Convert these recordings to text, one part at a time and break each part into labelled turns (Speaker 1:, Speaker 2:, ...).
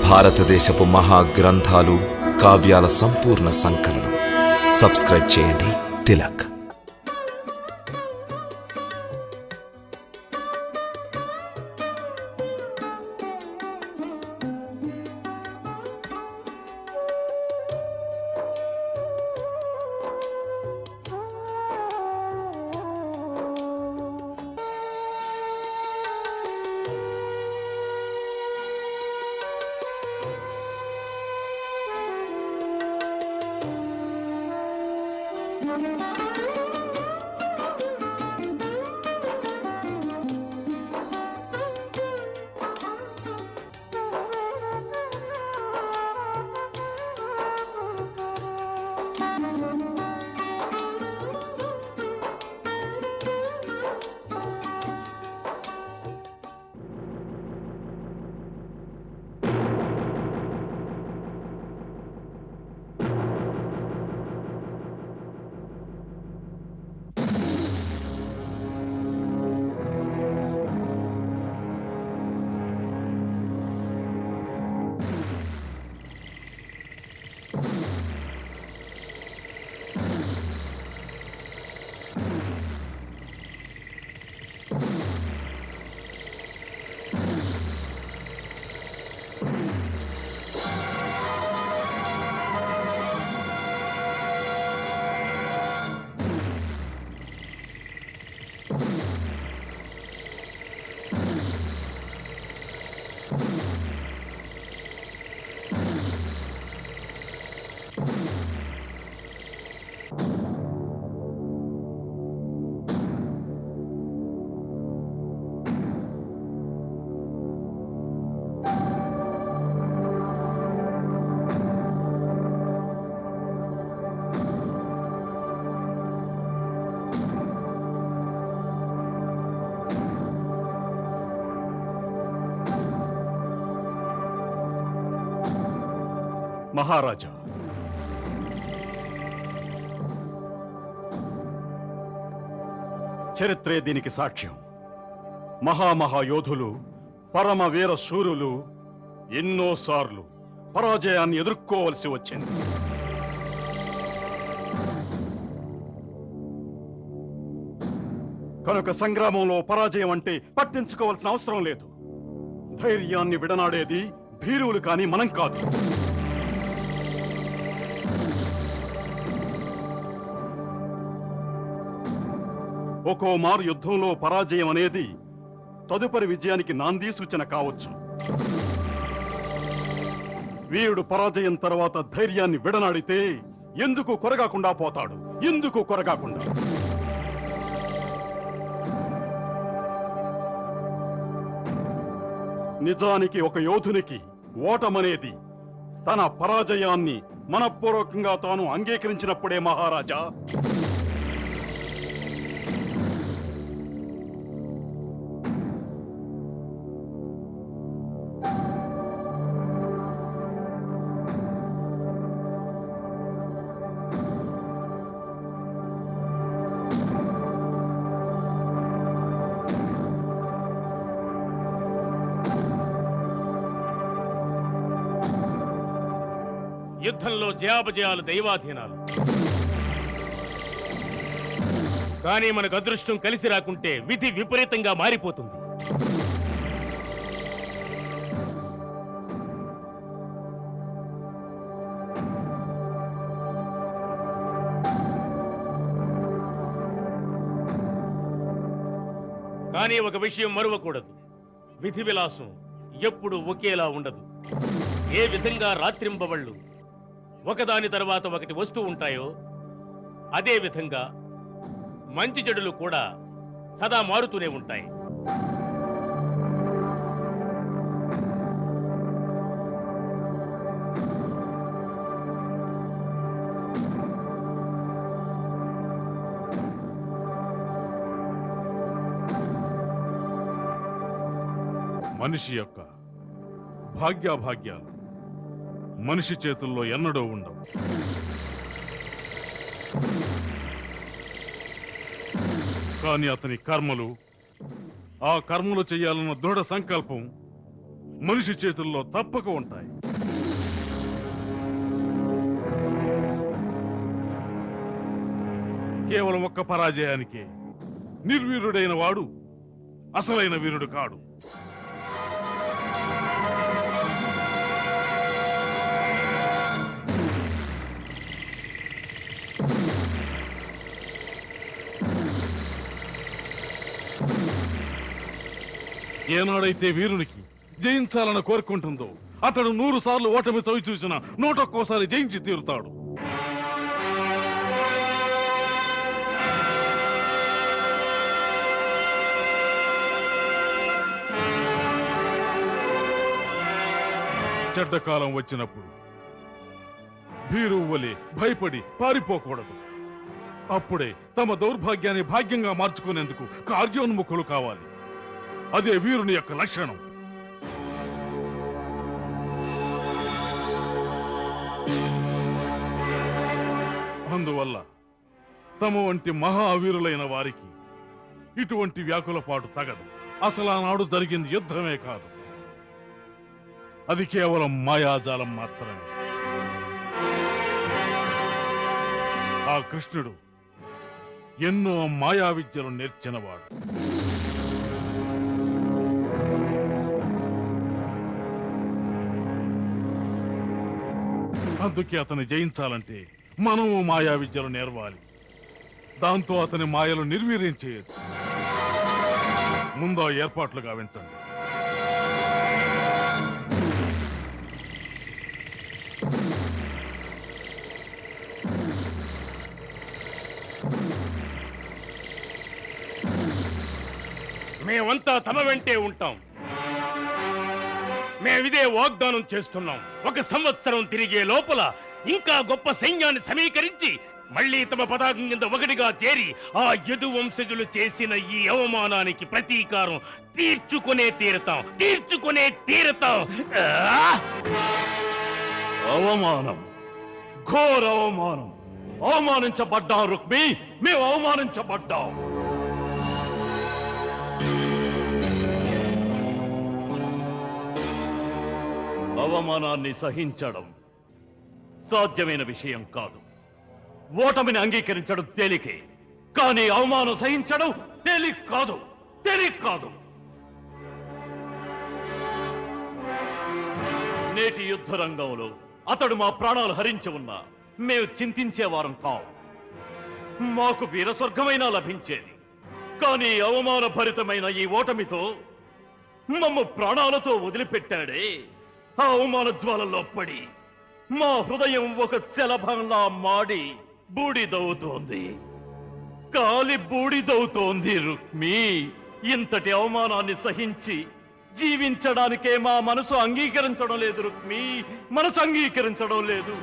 Speaker 1: భారతదేశపు మహా గ్రంథాలు, కావ్యాల సంపూర్ణ సంకలనం. సబ్స్క్రైబ్ చేయండి తిలక్.
Speaker 2: మహారాజా, చరిత్రే దీనికి సాక్ష్యం. మహామహాయోధులు, పరమ వీర శూరులు ఎన్నోసార్లు పరాజయాన్ని ఎదుర్కోవలసి వచ్చింది. కనుక సంగ్రామంలో పరాజయం అంటే పట్టించుకోవాల్సిన అవసరం లేదు. ధైర్యాన్ని విడనాడేది భీరువులు కాని మనం కాదు. ఒక్కో మారు యుద్ధంలో పరాజయం అనేది తదుపరి విజయానికి నాంది సూచన కావచ్చు. వీరుడు పరాజయం తర్వాత ధైర్యాన్ని విడనాడితే ఎందుకు కొరగాకుండా పోతాడు? ఎందుకు కొరగాకుండా? నిజానికి ఒక యోధునికి ఓటమనేది తన పరాజయాన్ని మనఃపూర్వకంగా తాను అంగీకరించినప్పుడే మహారాజా.
Speaker 3: యుద్ధంలో జయాపజయాలు దైవాధీనాలు. కానీ మనకు అదృష్టం కలిసి రాకుంటే విధి విపరీతంగా మారిపోతుంది. కానీ ఒక విషయం మరువకూడదు. విధి విలాసం ఎప్పుడు ఒకేలా ఉండదు. ఏ విధంగా రాత్రింబవళ్ళు ఒకదాని తర్వాత ఒకటి వస్తూ ఉంటాయో అదే విధంగా మంచి చెడులు కూడా సదా మారుతూనే ఉంటాయి.
Speaker 2: మనిషి యొక్క భాగ్యాభాగ్యాలు మనిషి చేతుల్లో ఎన్నడూ ఉండవు. కానీ అతని కర్మలు, ఆ కర్మలు చేయాలన్న దృఢ సంకల్పం మనిషి చేతుల్లో తప్పక ఉంటాయి. కేవలం ఒక్క పరాజయానికే నిర్వీరుడైన వాడు అసలైన వీరుడు కాడు. ఏనాడైతే వీరునికి జయించాలని కోరుకుంటుందో అతడు 100 సార్లు ఓటమి చవి చూసిన 101 జయించి తీరుతాడు. చెడ్డకాలం వచ్చినప్పుడు భీరువు వలె భయపడి పారిపోకూడదు. అప్పుడే తమ దౌర్భాగ్యాన్ని భాగ్యంగా మార్చుకునేందుకు కార్యోన్ముఖులు కావాలి. అదే వీరుని యొక్క లక్షణం. అందువల్ల తమ వంటి మహావీరులైన వారికి ఇటువంటి వ్యాకులపాటు తగదు. అసలు ఆనాడు జరిగింది యుద్ధమే కాదు, అది కేవలం మాయాజాలం మాత్రమే. ఆ కృష్ణుడు ఎన్నో మాయా విద్యలు నేర్చినవాడు. అందుకే అతన్ని జయించాలంటే మనము మాయా విద్యలు నేర్వాలి. దాంతో అతని మాయలు నిర్వీర్యం చేయొచ్చు. ముందు ఏర్పాట్లు గావించండి.
Speaker 3: మేమంతా తమ వెంటే ఉంటాం. మేమిదే వాగ్దానం చేస్తున్నాం. 1 సంవత్సరం తిరిగే లోపల ఇంకా గొప్ప సైన్యాన్ని సమీకరించి మళ్ళీ తమ పతాకం కింద ఒకటిగా చేరి ఆ యదు వంశజులు చేసిన ఈ అవమానానికి ప్రతీకారం తీర్చుకునే తీరుతాం.
Speaker 2: అవమానం, ఘోర అవమానం. అవమానించబడ్డాం రుక్మి, మేము అవమానించబడ్డాం. అవమానాన్ని సహించడం సాధ్యమైన విషయం కాదు. ఓటమిని అంగీకరించడం తేలికే, కానీ అవమానం సహించడం తేలిక కాదు. నేటి యుద్ధ రంగంలో అతడు మా ప్రాణాలు హరించి ఉన్నా మేము చింతించేవారం కావు. మాకు వీరస్వర్గమైనా లభించేది. కానీ అవమానభరితమైన ఈ ఓటమితో మమ్మ ప్రాణాలతో వదిలిపెట్టాడే. ఆ అవమాన జ్వాలలో పడి మా హృదయం ఒక శలభంలా మాడి బూడిదవుతోంది, కాలి బూడిదవుతోంది. రుక్మి, ఇంతటి అవమానాన్ని సహించి జీవించడానికే మా మనసు అంగీకరించడం లేదు. రుక్మి, మనసు అంగీకరించడం లేదు.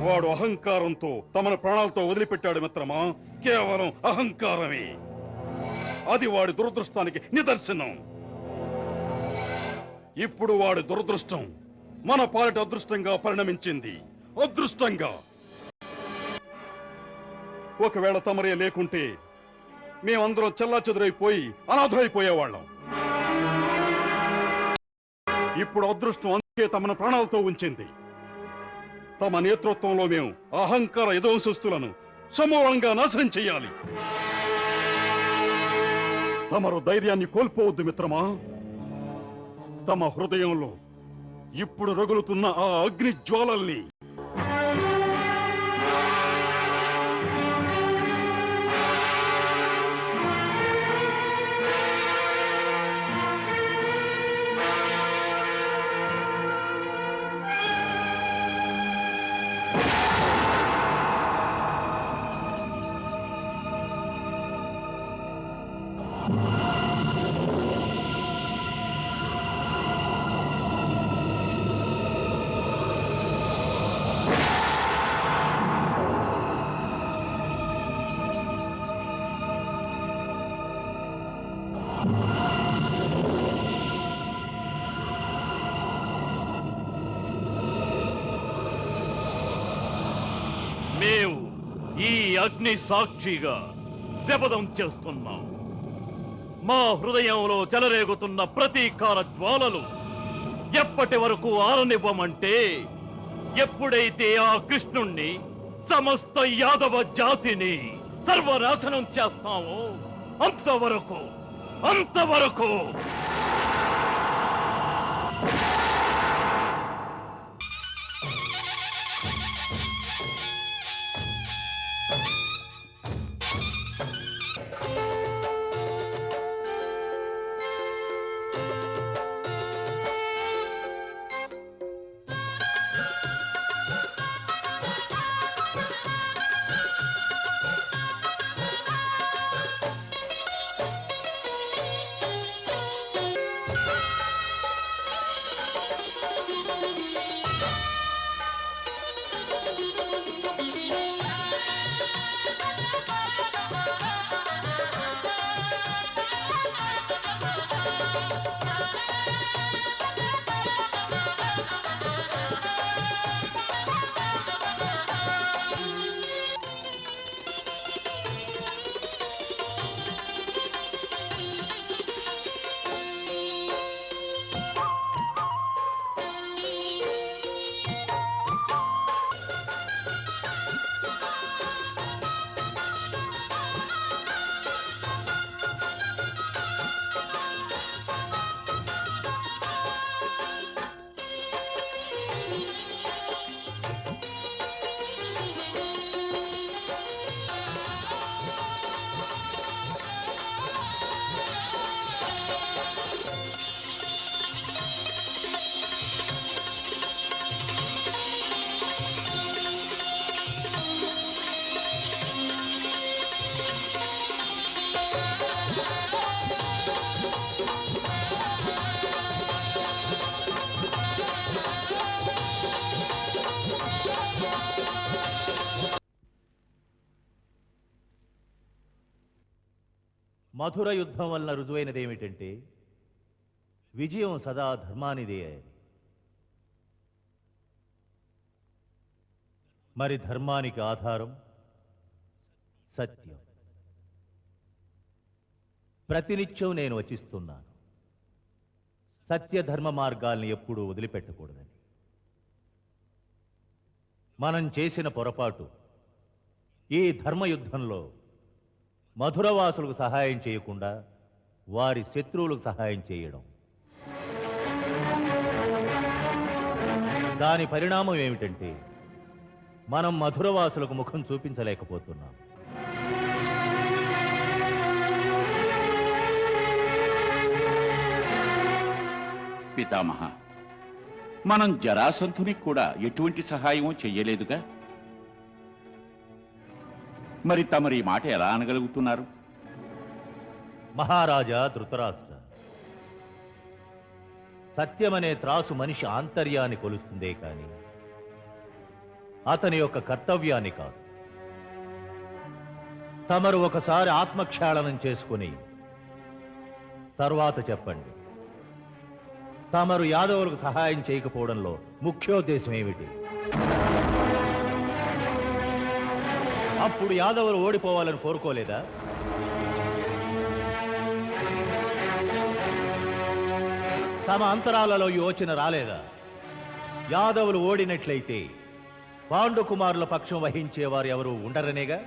Speaker 2: వాడు అహంకారంతో తమను ప్రాణాలతో వదిలిపెట్టాడు మిత్రమా. కేవలం అహంకారమే. అది వాడి దురదృష్టానికి నిదర్శనం. ఇప్పుడు వాడి దురదృష్టం మన పాలిట అదృష్టంగా పరిణమించింది. అదృష్టంగా. ఒకవేళ తమరే లేకుంటే మేమందరం చెల్లాచెదురైపోయి అనాథమైపోయేవాళ్ళం. ఇప్పుడు అదృష్టం అందుకే తమను ప్రాణాలతో ఉంచింది. తమ నేతృత్వంలో మేము అహంకార యదవంశస్థులను సమూలంగా నాశనం చెయ్యాలి. తమరు ధైర్యాన్ని కోల్పోవద్దు మిత్రమా. తమ హృదయంలో ఇప్పుడు రగులుతున్న ఆ అగ్ని జ్వాలల్ని
Speaker 4: మేము ఈ అగ్ని సాక్షిగా శపథం చేస్తున్నాం. మా హృదయంలో చెలరేగుతున్న ప్రతీకార జ్వాలలు ఎప్పటి వరకు ఆరనివ్వమంటే, ఎప్పుడైతే ఆ కృష్ణుణ్ణి, సమస్త యాదవ జాతిని సర్వనాశనం చేస్తామో అంతవరకు అంతవరకు.
Speaker 5: మధుర యుద్ధం వలన రుజువైనదేమిటంటే విజయం సదా ధర్మానిదే అని. మరి ధర్మానికి ఆధారం సత్యం. ప్రతినిత్యం నేను వచిస్తున్నాను, సత్యధర్మ మార్గాల్ని ఎప్పుడూ వదిలిపెట్టకూడదని. మనం చేసిన పొరపాటు ఈ ధర్మయుద్ధంలో మధురవాసులకు సహాయం చేయకుండా వారి శత్రువులకు సహాయం చేయడం. దాని పరిణామం ఏమిటంటే మనం మధురవాసులకు ముఖం చూపించలేకపోతున్నాం.
Speaker 6: పితామహ, మనం జరాసంధునికి కూడా ఎటువంటి సహాయమూ చెయ్యలేదుగా. మరి తమరి మాట ఎలా అనగలుగుతున్నారు?
Speaker 5: మహారాజా ధృతరాష్ట్ర, సత్యమనే త్రాసు మనిషి ఆంతర్యాన్ని కొలుస్తుందే కాని అతని యొక్క కర్తవ్యాన్ని కాదు. తమరు ఒకసారి ఆత్మక్షాళనం చేసుకుని తరువాత చెప్పండి, తమరు యాదవులకు సహాయం చేయకపోవడంలో ముఖ్యోద్దేశం ఏమిటి? అప్పుడు యాదవులు ఓడిపోవాలని కోరుకోలేదా? తమ అంతరాలలో యోచన రాలేదా? యాదవులు ఓడినట్లయితే పాండుకుమారుల పక్షం వహించేవారు ఎవరు ఉండరనేగా.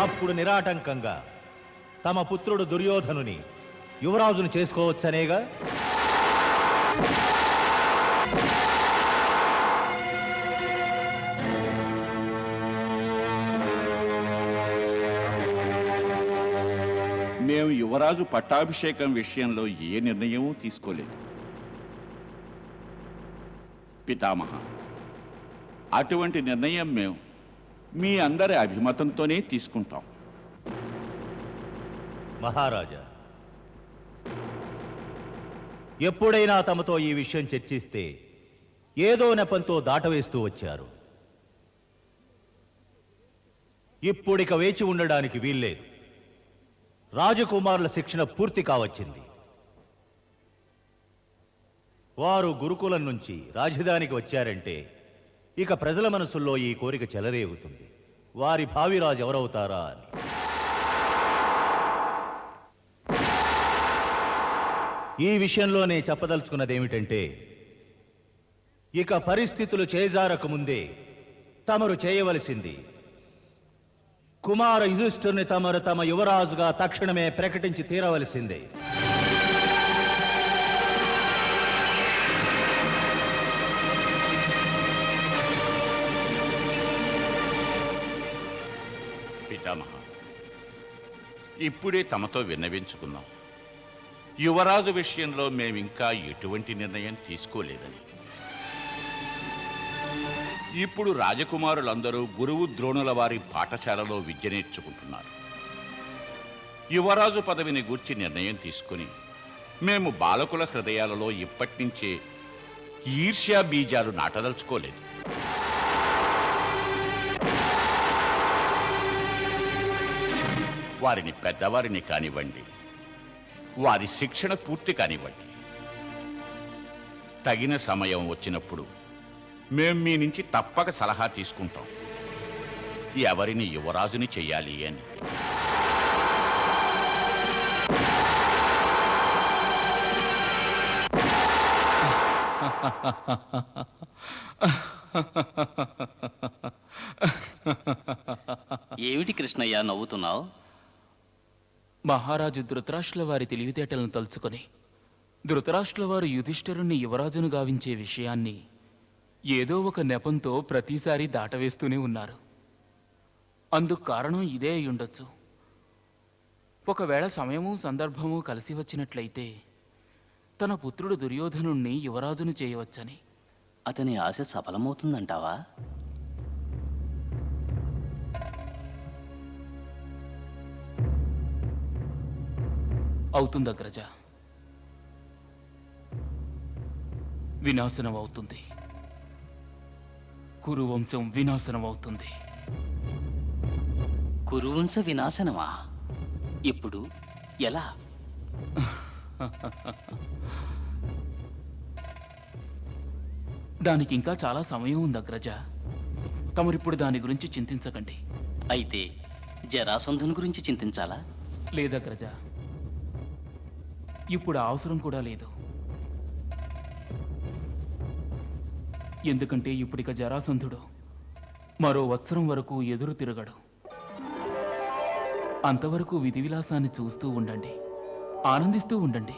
Speaker 5: అప్పుడు నిరాటంకంగా తమ పుత్రుడు దుర్యోధనుని యువరాజును చేసుకోవచ్చనేగా.
Speaker 6: మేము యువరాజు పట్టాభిషేకం విషయంలో ఏ నిర్ణయమూ తీసుకోలేదు పితామహ. అటువంటి నిర్ణయం మేము మీ అందరి అభిమతంతోనే తీసుకుంటాం.
Speaker 5: మహారాజా, ఎప్పుడైనా తమతో ఈ విషయం చర్చిస్తే ఏదో నెపంతో దాటవేస్తూ వచ్చారు. ఇప్పుడిక వేచి ఉండడానికి వీల్లేదు. రాజకుమారుల శిక్షణ పూర్తి కావచ్చింది. వారు గురుకులం నుంచి రాజధానికి వచ్చారంటే ఇక ప్రజల మనసుల్లో ఈ కోరిక చెలరేగుతుంది. వారి భావిరాజు ఎవరవుతారా అని. ఈ విషయంలోనే చెప్పదలుచుకున్నదేమిటంటే, ఇక పరిస్థితులు చేజారక ముందే తమరు చేయవలసింది కుమార యుధిష్ఠిరుని తమరు తమ యువరాజుగా తక్షణమే ప్రకటించి తీరవలసిందే.
Speaker 6: పితామహ, ఇప్పుడే తమతో విన్నవించుకున్నాం. యువరాజు విషయంలో మేమింకా ఎటువంటి నిర్ణయం తీసుకోలేదని. ఇప్పుడు రాజకుమారులందరూ గురువు ద్రోణుల వారి పాఠశాలలో విద్య నేర్చుకుంటున్నారు. యువరాజు పదవిని గూర్చి నిర్ణయం తీసుకుని మేము బాలకుల హృదయాలలో ఇప్పటినుంచే ఈర్ష్యా బీజాలు నాటదలుచుకోలేదు. వారిని పెద్దవారిని కానివ్వండి, వారి శిక్షణ పూర్తి కానివ్వండి, తగిన సమయం వచ్చినప్పుడు మేం మీ నుంచి తప్పక సలహా తీసుకుంటాం ఎవరిని యువరాజుని చెయ్యాలి అని.
Speaker 7: ఏమిటి కృష్ణయ్య నవ్వుతున్నావు?
Speaker 8: మహారాజు ధృతరాష్ట్రుల వారి తెలివితేటలను తలుచుకొని ధృతరాష్ట్రుల వారు యుధిష్ఠిరుణ్ణి యువరాజును గావించే విషయాన్ని ఏదో ఒక నెపంతో ప్రతిసారి దాటవేస్తూనే ఉన్నారు. అందుకు కారణం ఇదే అయి ఉండొచ్చు. ఒకవేళ సమయము సందర్భము కలిసి వచ్చినట్లయితే తన పుత్రుడు దుర్యోధనుణ్ణి యువరాజును చేయవచ్చని.
Speaker 7: అతని ఆశ సఫలమవుతుందంటావా?
Speaker 8: అవుతుంది అగ్రజ, వినాశనం అవుతుంది. కురువంశం వినాశనం అవుతుంది.
Speaker 7: కురువంశ వినాశనమా? ఇప్పుడు ఎలా?
Speaker 8: దానికి ఇంకా చాలా సమయం ఉంది అగ్రజ. తమరిప్పుడు దాని గురించి చింతించకండి.
Speaker 7: అయితే జరాసంధుని గురించి చింతించాలా?
Speaker 8: లేదగ్రజ, ఇప్పుడు ఆ అవసరం కూడా లేదు. ఎందుకంటే ఇప్పుడిక జరాసంధుడు మరో వత్సరం వరకు ఎదురు తిరగడు. అంతవరకు విధి విలాసాన్ని చూస్తూ ఉండండి, ఆనందిస్తూ ఉండండి.